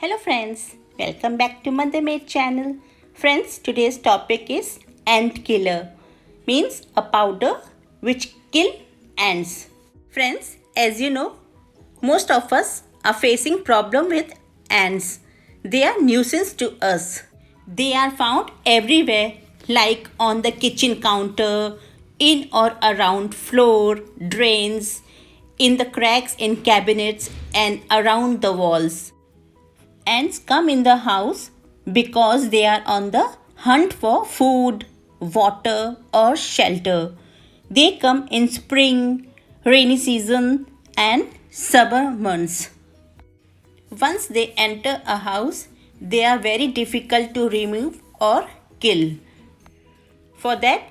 Hello friends, welcome back to Mother Made channel. Friends, today's topic is ant killer, means a powder which kill ants. Friends, as you know, most of us are facing problem with ants. They are nuisance to us. They are found everywhere, like on the kitchen counter, in or around floor, drains, in the cracks in cabinets and around the walls. Ants come in the house because they are on the hunt for food, water, or shelter. They come in spring, rainy season, and summer months. Once they enter a house, they are very difficult to remove or kill. For that,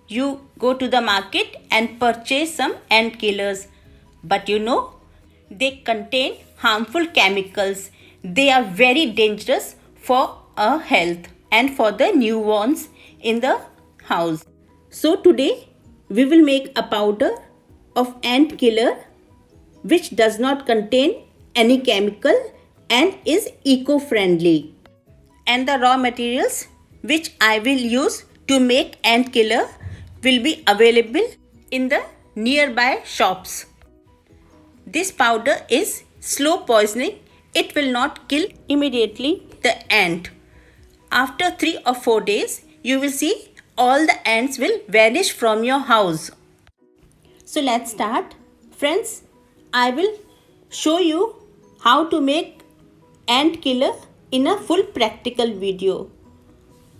you go to the market and purchase some ant killers. But you know, they contain harmful chemicals. They are very dangerous for our health and for the newborns in the house. So today we will make a powder of ant killer which does not contain any chemical and is eco-friendly. And the raw materials which I will use to make ant killer will be available in the nearby shops. This powder is slow poisoning. It will not kill immediately the ant. After 3 or 4 days, you will see all the ants will vanish from your house. So let's start. Friends, I will show you how to make ant killer in a full practical video.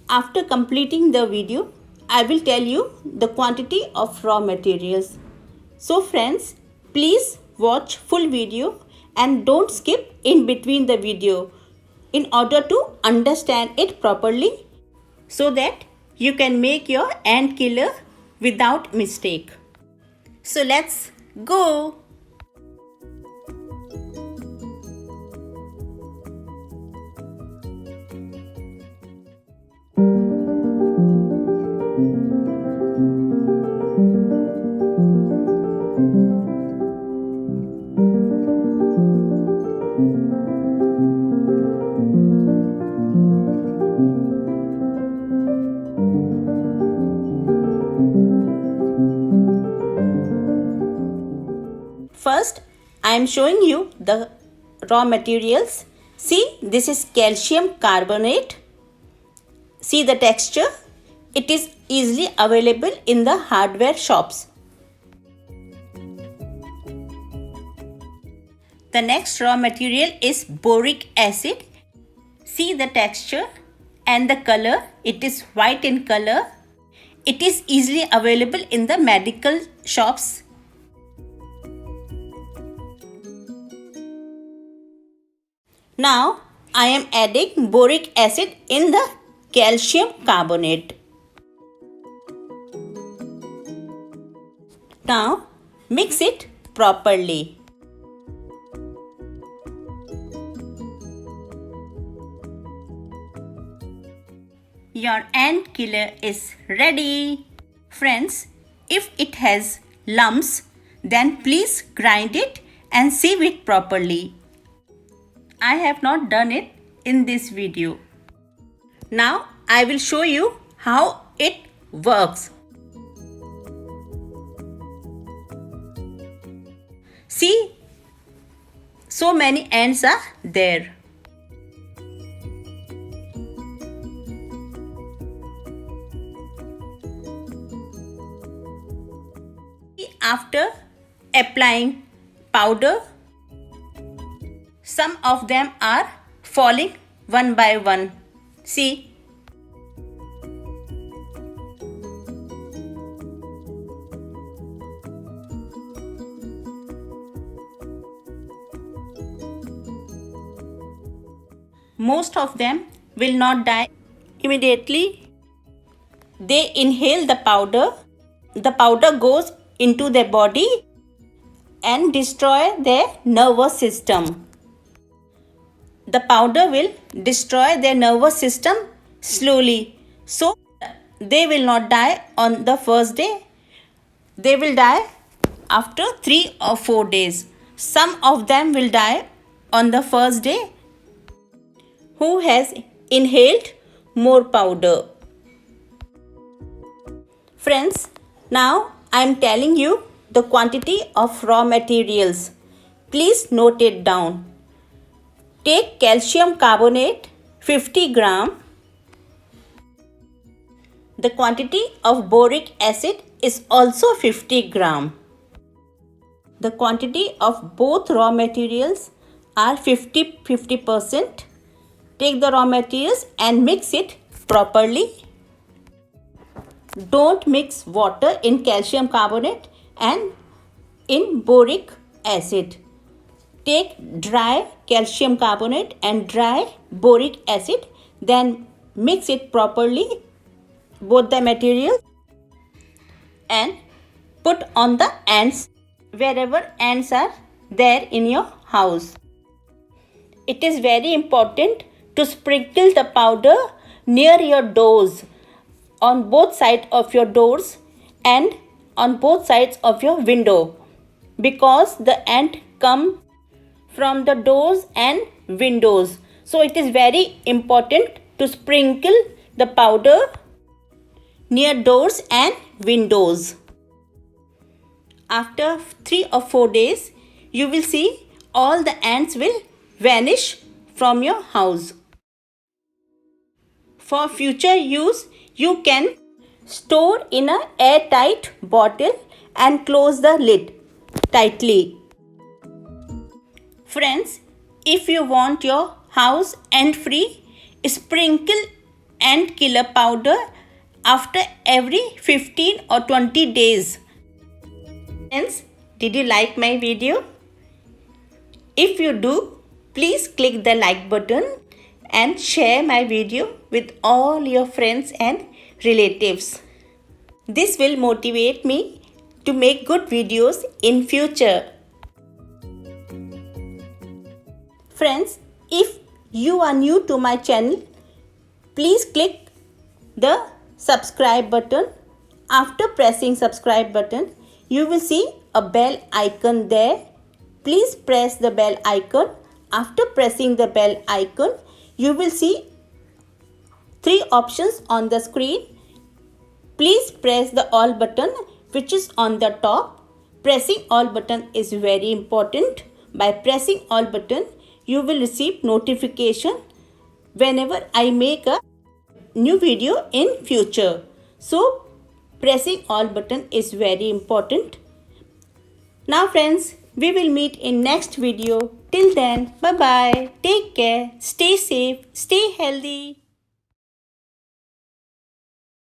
After completing the video, I will tell you the quantity of raw materials. So friends, please watch full video and don't skip in between the video in order to understand it properly so that you can make your ant killer without mistake. So let's go. First, I am showing you the raw materials. See, this is calcium carbonate. See the texture. It is easily available in the hardware shops. The next raw material is boric acid. See the texture and the color. It is white in color. It is easily available in the medical shops. Now, I am adding boric acid in the calcium carbonate. Now, mix it properly. Your ant killer is ready. Friends, if it has lumps, then please grind it and sieve it properly. I have not done it in this video. Now I will show you how it works. See, so many ants are there. After applying powder, some of them are falling one by one. See. Most of them will not die immediately. They inhale the powder. The powder goes into their body and destroy their nervous system. The powder will destroy their nervous system slowly. So they will not die on the first day. They will die after 3 or 4 days. Some of them will die on the first day who has inhaled more powder. Friends, now I am telling you the quantity of raw materials. Please note it down. Take calcium carbonate 50 gram. The quantity of boric acid is also 50 gram. The quantity of both raw materials are 50-50%. Take the raw materials and mix it properly. Don't mix water in calcium carbonate and in boric acid. Take dry calcium carbonate and dry boric acid, then mix it properly, both the materials, and put on the ants wherever ants are there in your house. It is very important to sprinkle the powder near your doors, on both sides of your doors and on both sides of your window, because the ant come from the doors and windows. So it is very important to sprinkle the powder near doors and windows. After 3 or 4 days, you will see all the ants will vanish from your house. For future use, you can store in an airtight bottle and close the lid tightly. Friends, if you want your house ant free, sprinkle ant killer powder after every 15 or 20 days. Friends, did you like my video? If you do, please click the like button and share my video with all your friends and relatives. This will motivate me to make good videos in future. Friends, if you are new to my channel, please click the subscribe button. After pressing subscribe button, you will see a bell icon there. Please press the bell icon. After pressing the bell icon, you will see 3 options on the screen. Please press the all button which is on the top. Pressing all button is very important. By pressing all button, you will receive notification whenever I make a new video in future. So pressing all button is very important. Now friends, we will meet in next video. Till then, bye bye. Take care. Stay safe. Stay healthy.